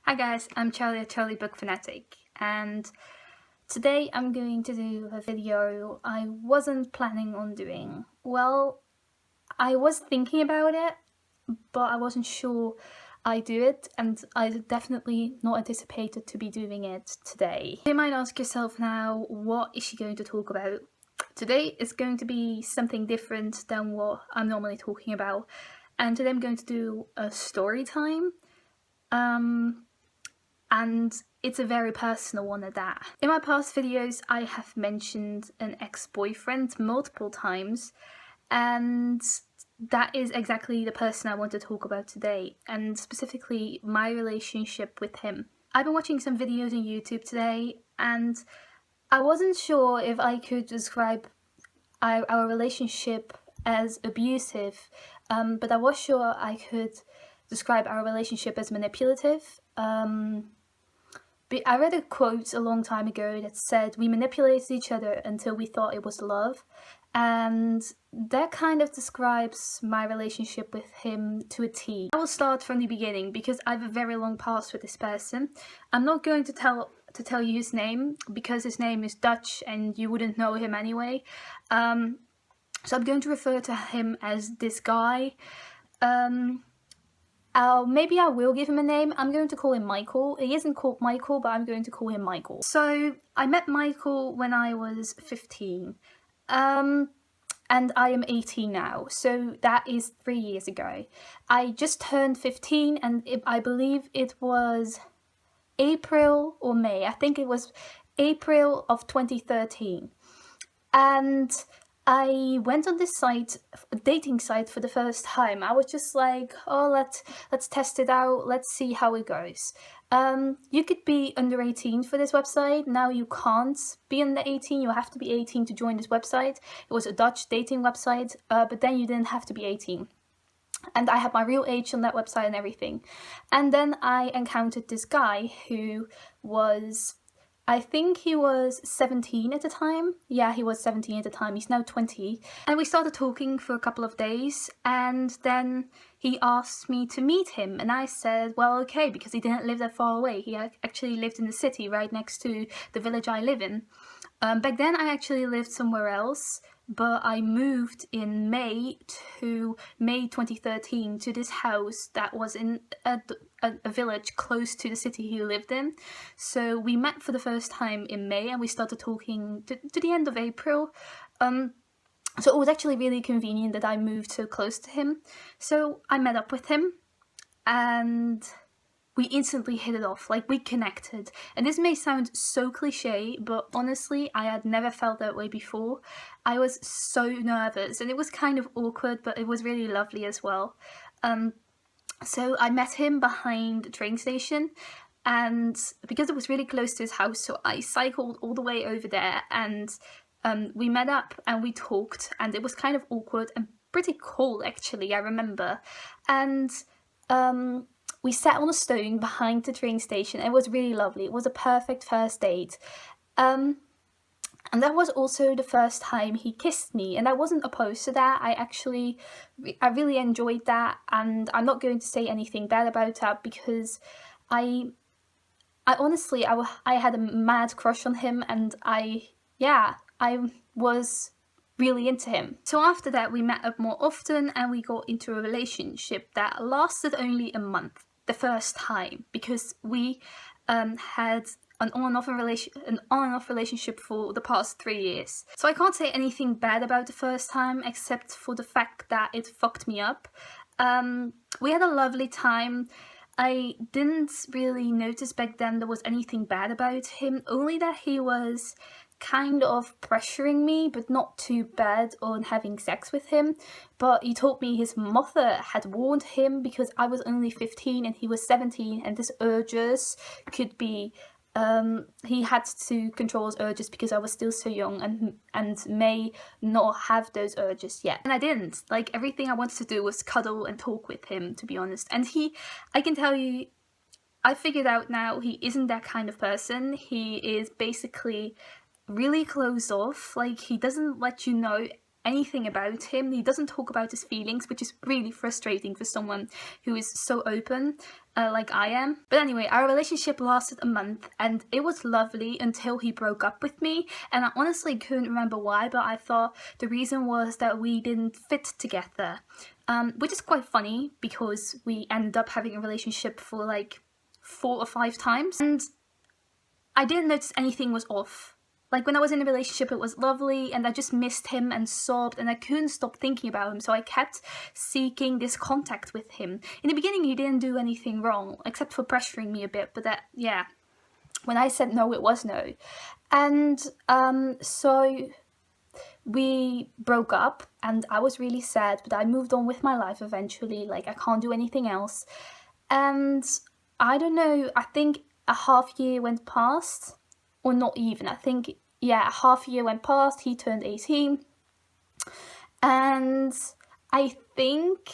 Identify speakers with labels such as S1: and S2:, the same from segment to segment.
S1: Hi guys, I'm Charlie at Charlie Book Fanatic, and today I'm going to do a video I wasn't planning on doing. Well, I was thinking about it, but I wasn't sure I'd do it, and I definitely not anticipated to be doing it today. You might ask yourself now, what is she going to talk about? Today is going to be something different than what I'm normally talking about, and today I'm going to do a story time. And it's a very personal one at that. In my past videos I have mentioned an ex-boyfriend multiple times, and that is exactly the person I want to talk about today, and specifically my relationship with him. I've been watching some videos on YouTube today and I wasn't sure if I could describe our relationship as abusive, but I was sure I could describe our relationship as manipulative. I read a quote a long time ago that said we manipulated each other until we thought it was love, and that kind of describes my relationship with him to a T. I will start from the beginning because I have a very long past with this person. I'm not going to tell you his name because his name is Dutch and you wouldn't know him anyway. So I'm going to refer to him as this guy. Maybe I will give him a name. I'm going to call him Michael. He isn't called Michael, but I'm going to call him Michael. So I met Michael when I was 15. And I am 18 now, so that is 3 years ago. I just turned 15 and I believe it was April or May. I think it was April of 2013. And I went on this site, a dating site, for the first time. I was just like, oh, let's test it out. Let's see how it goes. You could be under 18 for this website. Now you can't be under 18. You have to be 18 to join this website. It was a Dutch dating website, but then you didn't have to be 18. And I had my real age on that website and everything. And then I encountered this guy who was, I think he was 17 at the time. Yeah, he was 17 at the time. He's now 20. And we started talking for a couple of days, and then he asked me to meet him. And I said, well, okay, because he didn't live that far away. He actually lived in the city right next to the village I live in. Back then I actually lived somewhere else, but I moved in May 2013 to this house that was in a village close to the city he lived in. So we met for the first time in May and we started talking to the end of April. So it was actually really convenient that I moved so close to him. So I met up with him and we instantly hit it off, like we connected. And this may sound so cliche, but honestly, I had never felt that way before. I was so nervous and it was kind of awkward, but it was really lovely as well. So I met him behind the train station, and because it was really close to his house, so I cycled all the way over there, and we met up and we talked, and it was kind of awkward and pretty cold actually, I remember. And we sat on a stone behind the train station. It was really lovely. It was a perfect first date. And that was also the first time he kissed me, and I wasn't opposed to that. I really enjoyed that, and I'm not going to say anything bad about that because I honestly, I had a mad crush on him, and I was really into him. So after that we met up more often and we got into a relationship that lasted only a month the first time, because we had an on and off relationship for the past 3 years. So I can't say anything bad about the first time except for the fact that it fucked me up. We had a lovely time. I didn't really notice back then there was anything bad about him, only that he was kind of pressuring me, but not too bad, on having sex with him. But he told me his mother had warned him because I was only 15 and he was 17, and his urges could be he had to control his urges because I was still so young and may not have those urges yet. And I didn't. Like, everything I wanted to do was cuddle and talk with him, to be honest. And I can tell you, I figured out now he isn't that kind of person. He is basically really closed off. Like, he doesn't let you know anything about him. He doesn't talk about his feelings, which is really frustrating for someone who is so open like I am. But anyway, our relationship lasted a month and it was lovely until he broke up with me. And I honestly couldn't remember why, but I thought the reason was that we didn't fit together, which is quite funny because we ended up having a relationship for like 4 or 5 times and I didn't notice anything was off. Like when I was in a relationship, it was lovely and I just missed him and sobbed and I couldn't stop thinking about him. So I kept seeking this contact with him. In the beginning, he didn't do anything wrong except for pressuring me a bit. But that, yeah, when I said no, it was no. And so we broke up and I was really sad, but I moved on with my life eventually. Like I can't do anything else. And I don't know, I think a half year went past, or not even, I think, yeah, a half year went past, he turned 18, and I think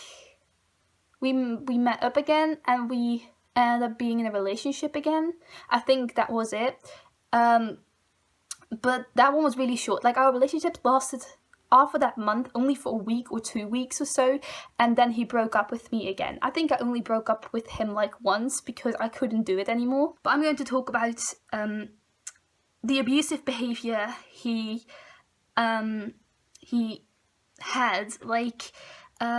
S1: we met up again and we ended up being in a relationship again. I think that was it. But that one was really short. Like our relationship lasted after that month only for a week or 2 weeks or so, and then he broke up with me again. I think I only broke up with him like once because I couldn't do it anymore. But I'm going to talk about the abusive behavior he had, like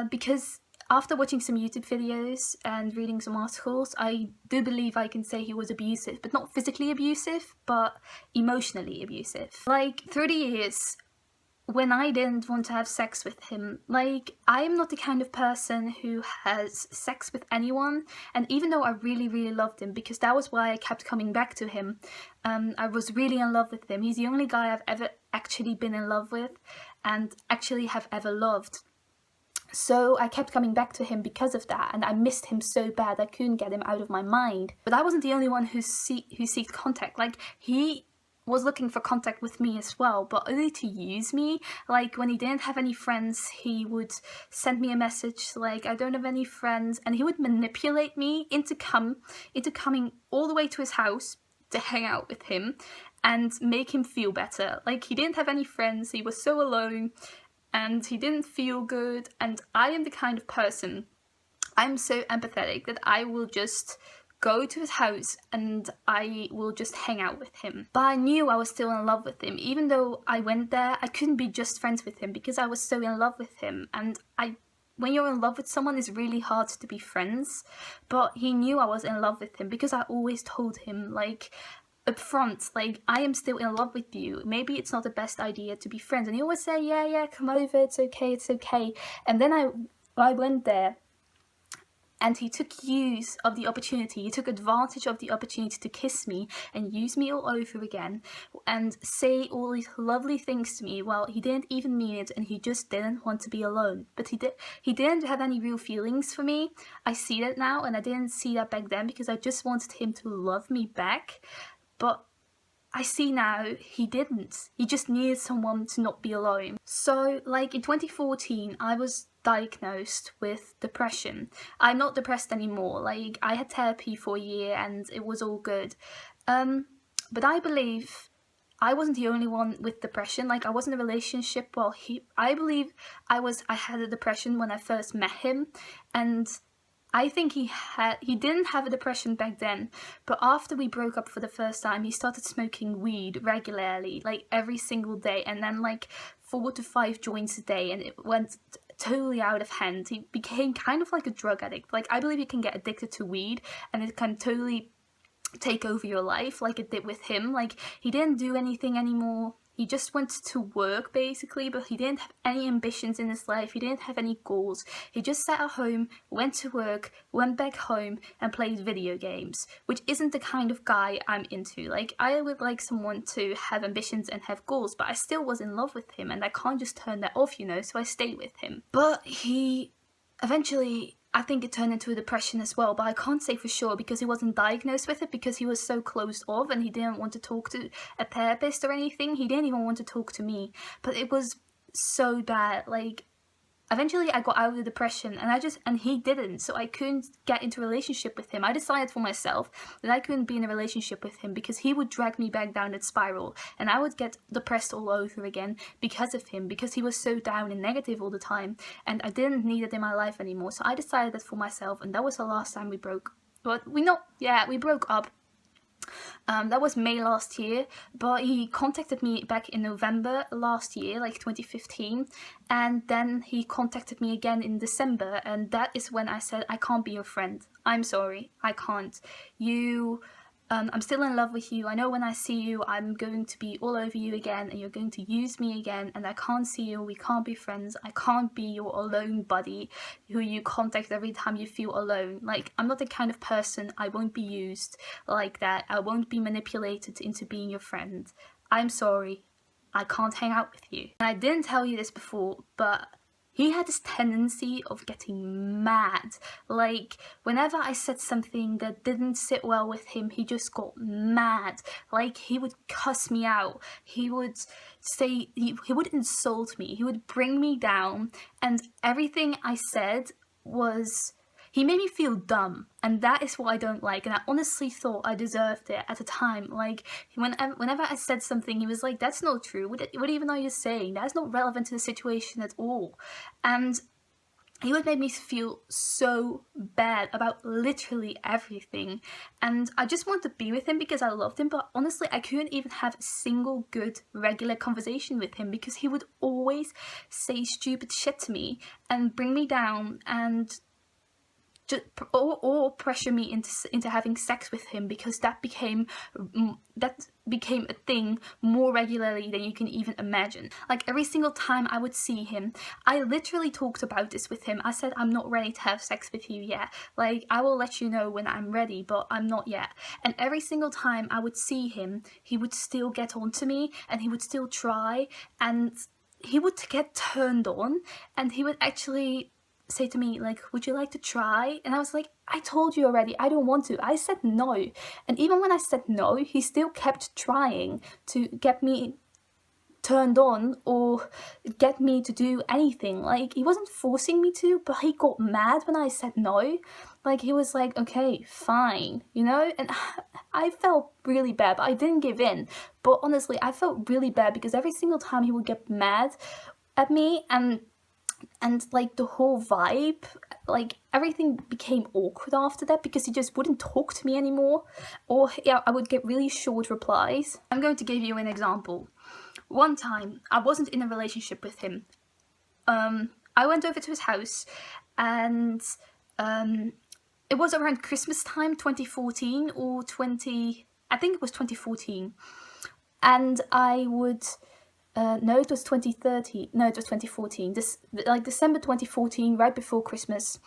S1: because after watching some YouTube videos and reading some articles, I do believe I can say he was abusive, but not physically abusive, but emotionally abusive. Like through the years, when I didn't want to have sex with him, like I am not the kind of person who has sex with anyone, and even though I really loved him, because that was why I kept coming back to him, I was really in love with him. He's the only guy I've ever actually been in love with and actually have ever loved. So I kept coming back to him because of that, and I missed him so bad I couldn't get him out of my mind. But I wasn't the only one who seeked contact. Like he was looking for contact with me as well, but only to use me. Like when he didn't have any friends, he would send me a message like, I don't have any friends, and he would manipulate me into coming all the way to his house to hang out with him and make him feel better. Like he didn't have any friends, he was so alone and he didn't feel good, and I am the kind of person, I'm so empathetic that I will just go to his house and I will just hang out with him. But I knew I was still in love with him. Even though I went there, I couldn't be just friends with him because I was so in love with him. And when you're in love with someone, it's really hard to be friends. But he knew I was in love with him because I always told him, like, up front, like, I am still in love with you. Maybe it's not the best idea to be friends. And he always say, yeah, come over, it's okay. And then I went there, and he took use of the opportunity, he took advantage of the opportunity to kiss me and use me all over again and say all these lovely things to me. Well, he didn't even mean it, and he just didn't want to be alone. But he didn't have any real feelings for me. I see that now, and I didn't see that back then because I just wanted him to love me back. But I see now he didn't. He just needed someone to not be alone. So, like, in 2014, I was diagnosed with depression. I'm not depressed anymore. Like, I had therapy for a year and it was all good. But I believe I wasn't the only one with depression. Like, I was in a relationship. Well, I believe I had a depression when I first met him, and I think he didn't have a depression back then, but after we broke up for the first time, he started smoking weed regularly, like every single day, and then like 4 to 5 joints a day, and it went totally out of hand. He became kind of like a drug addict. Like, I believe you can get addicted to weed and it can totally take over your life like it did with him. Like, he didn't do anything anymore. He just went to work, basically, but he didn't have any ambitions in his life. He didn't have any goals. He just sat at home, went to work, went back home, and played video games, which isn't the kind of guy I'm into. Like, I would like someone to have ambitions and have goals, but I still was in love with him, and I can't just turn that off, so I stayed with him. But he eventually, I think it turned into a depression as well, but I can't say for sure because he wasn't diagnosed with it, because he was so closed off and he didn't want to talk to a therapist or anything. He didn't even want to talk to me, but it was so bad. Like, eventually I got out of the depression, and he didn't, so I couldn't get into a relationship with him. I decided for myself that I couldn't be in a relationship with him because he would drag me back down that spiral, and I would get depressed all over again because of him, because he was so down and negative all the time, and I didn't need it in my life anymore. So I decided that for myself, and that was the last time we broke. But we broke up. That was May last year, but he contacted me back in November last year, like 2015, and then he contacted me again in December, and that is when I said, I can't be your friend. I'm sorry, I can't. I'm still in love with you. I know when I see you, I'm going to be all over you again, and you're going to use me again, and I can't see you. We can't be friends. I can't be your alone buddy who you contact every time you feel alone. Like, I'm not the kind of person. I won't be used like that. I won't be manipulated into being your friend. I'm sorry. I can't hang out with you. And I didn't tell you this before, but he had this tendency of getting mad. Like, whenever I said something that didn't sit well with him, he just got mad. Like, he would cuss me out. He would say, he would insult me. He would bring me down. And everything I said was... He made me feel dumb, and that is what I don't like, and I honestly thought I deserved it at the time. Like, whenever I said something, he was like, that's not true, what even are you saying? That's not relevant to the situation at all. And he would make me feel so bad about literally everything, and I just wanted to be with him because I loved him, but honestly, I couldn't even have a single good, regular conversation with him because he would always say stupid shit to me and bring me down and... or pressure me into having sex with him, because that became a thing more regularly than you can even imagine. Like, every single time I would see him, I literally talked about this with him. I said, I'm not ready to have sex with you yet. Like, I will let you know when I'm ready, but I'm not yet. And every single time I would see him, he would still get onto me, and he would still try, and he would get turned on, and he would actually say to me, like, would you like to try? And I was like, I told you already, I don't want to. I said no. And even when I said no, he still kept trying to get me turned on or get me to do anything. Like, he wasn't forcing me to, but he got mad when I said no. Like, he was like, okay, fine, you know? And I felt really bad, but I didn't give in. But honestly, I felt really bad because every single time he would get mad at me, and like the whole vibe, like everything became awkward after that because he just wouldn't talk to me anymore, or I would get really short replies. I'm going to give you an example. One time, I wasn't in a relationship with him. I went over to his house, and it was around Christmas time, 2014 or I think it was 2014, and I would... no, it was 2013. No, it was 2014. Like December 2014, right before Christmas.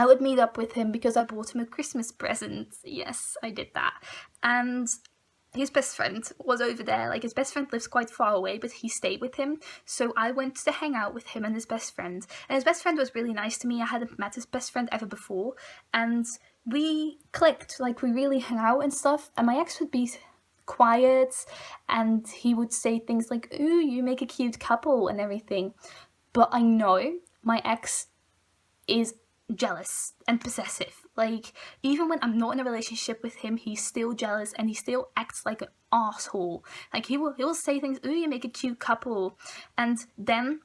S1: I would meet up with him because I bought him a Christmas present. Yes, I did that. And his best friend was over there. Like, his best friend lives quite far away, but he stayed with him. So I went to hang out with him and his best friend. And his best friend was really nice to me. I hadn't met his best friend ever before. And we clicked. Like, we really hung out and stuff. And my ex would be quiet, and he would say things like, ooh, you make a cute couple and everything. But I know my ex is jealous and possessive. Like, even when I'm not in a relationship with him, he's still jealous and he still acts like an asshole. Like, he will say things, ooh, you make a cute couple, and then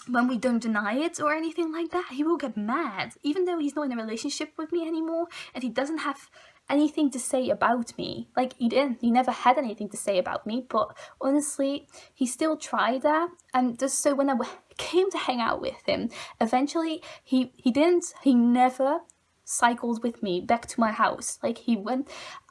S1: when we don't deny it or anything like that, he will get mad, even though he's not in a relationship with me anymore, and he doesn't have anything to say about me. Like, he never had anything to say about me, but honestly, he still tried that. And just so when I came to hang out with him, eventually he never cycled with me back to my house. Like,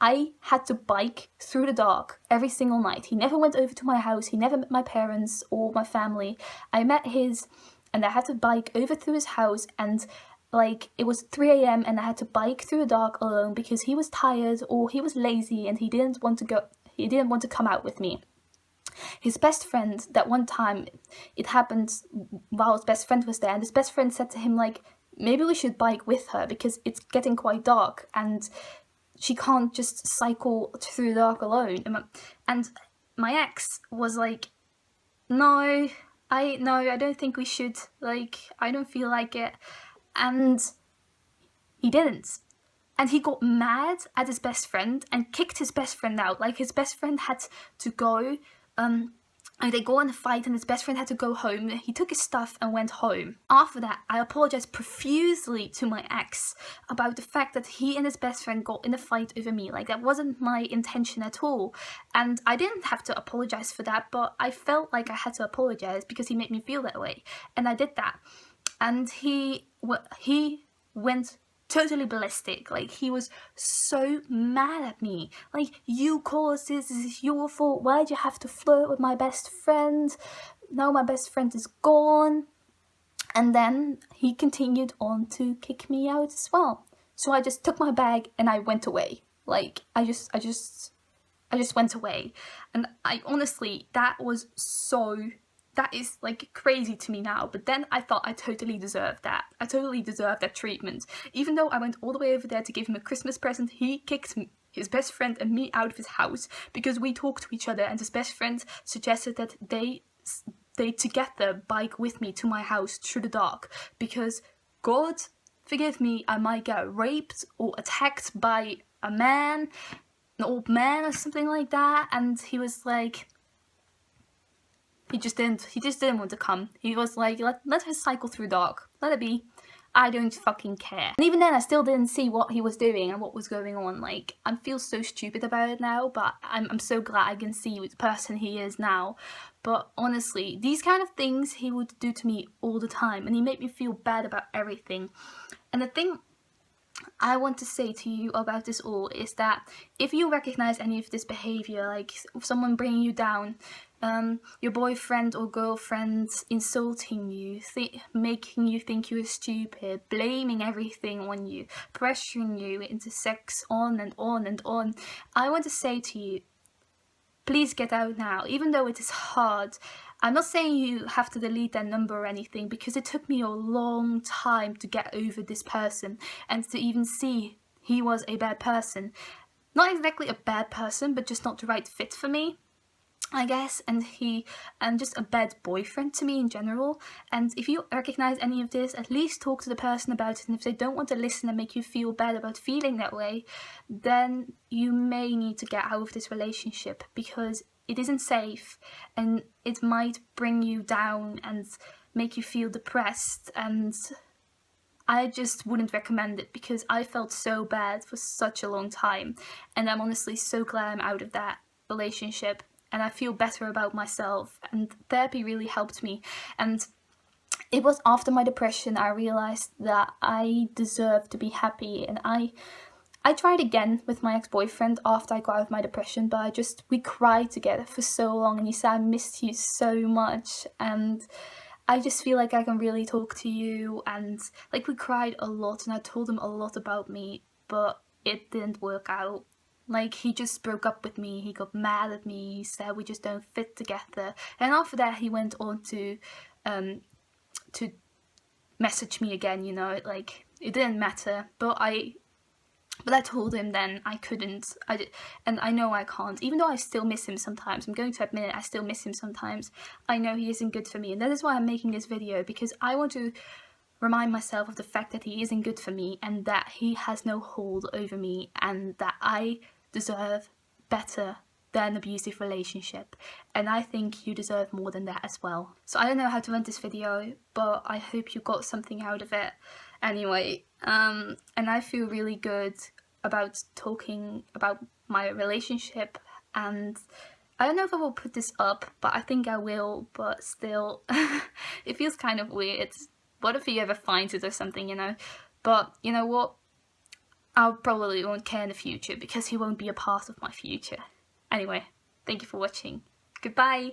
S1: I had to bike through the dark every single night. He never went over to my house. He never met my parents or my family. I met his, and I had to bike over through his house, and like, it was 3 a.m. and I had to bike through the dark alone because he was tired or he was lazy and he didn't want to come out with me. His best friend, that one time, it happened while his best friend was there, and his best friend said to him, like, maybe we should bike with her because it's getting quite dark and she can't just cycle through the dark alone. And my ex was like, no, I don't think we should, like, I don't feel like it. And he didn't. And he got mad at his best friend and kicked his best friend out. Like, his best friend had to go, and they go on a fight and his best friend had to go home. He took his stuff and went home. After that, I apologized profusely to my ex about the fact that he and his best friend got in a fight over me. Like, that wasn't my intention at all. And I didn't have to apologize for that, but I felt like I had to apologize because he made me feel that way. And I did that. And he went totally ballistic. Like, he was so mad at me. Like, you caused this is your fault. Why'd you have to flirt with my best friend? Now my best friend is gone. And then he continued on to kick me out as well. So I just took my bag and I went away. Like, I just went away. And I honestly, that is like crazy to me now, but then I thought I totally deserved that. I totally deserved that treatment. Even though I went all the way over there to give him a Christmas present, he kicked his best friend and me out of his house because we talked to each other, and his best friend suggested that they together bike with me to my house through the dark, because, God forgive me, I might get raped or attacked by an old man or something like that. And he was like, he just didn't want to come. He was like, let her cycle through dark. Let it be. I don't fucking care. And even then, I still didn't see what he was doing and what was going on. Like, I feel so stupid about it now, but I'm so glad I can see the person he is now. But honestly, these kind of things he would do to me all the time, and he made me feel bad about everything. And the thing I want to say to you about this all is that if you recognize any of this behavior, like someone bringing you down, your boyfriend or girlfriend insulting you, making you think you're stupid, blaming everything on you, pressuring you into sex, on and on and on, I want to say to you, please get out now. Even though it is hard, I'm not saying you have to delete their number or anything, because it took me a long time to get over this person and to even see he was a bad person. Not exactly a bad person, but just not the right fit for me, I guess, and just a bad boyfriend to me in general. And if you recognize any of this, at least talk to the person about it. And if they don't want to listen and make you feel bad about feeling that way, then you may need to get out of this relationship, because it isn't safe and it might bring you down and make you feel depressed. And I just wouldn't recommend it, because I felt so bad for such a long time, and I'm honestly so glad I'm out of that relationship. And I feel better about myself, and therapy really helped me. And it was after my depression I realized that I deserve to be happy. And I tried again with my ex-boyfriend after I got out of my depression, but we cried together for so long, and he said, I missed you so much, and I just feel like I can really talk to you. And like, we cried a lot, and I told him a lot about me, but it didn't work out. Like, he just broke up with me, he got mad at me, he said we just don't fit together. And after that, he went on to message me again, you know, like, it didn't matter. But I told him then I couldn't, and I know I can't, even though I still miss him sometimes. I'm going to admit it, I still miss him sometimes. I know he isn't good for me, and that is why I'm making this video, because I want to remind myself of the fact that he isn't good for me, and that he has no hold over me, and that I deserve better than an abusive relationship. And I think you deserve more than that as well. So I don't know how to end this video, but I hope you got something out of it anyway. And I feel really good about talking about my relationship, and I don't know if I will put this up, but I think I will. But still, it feels kind of weird. What if he ever finds it or something, you know? But you know what? I probably won't care in the future, because he won't be a part of my future. Anyway, thank you for watching. Goodbye!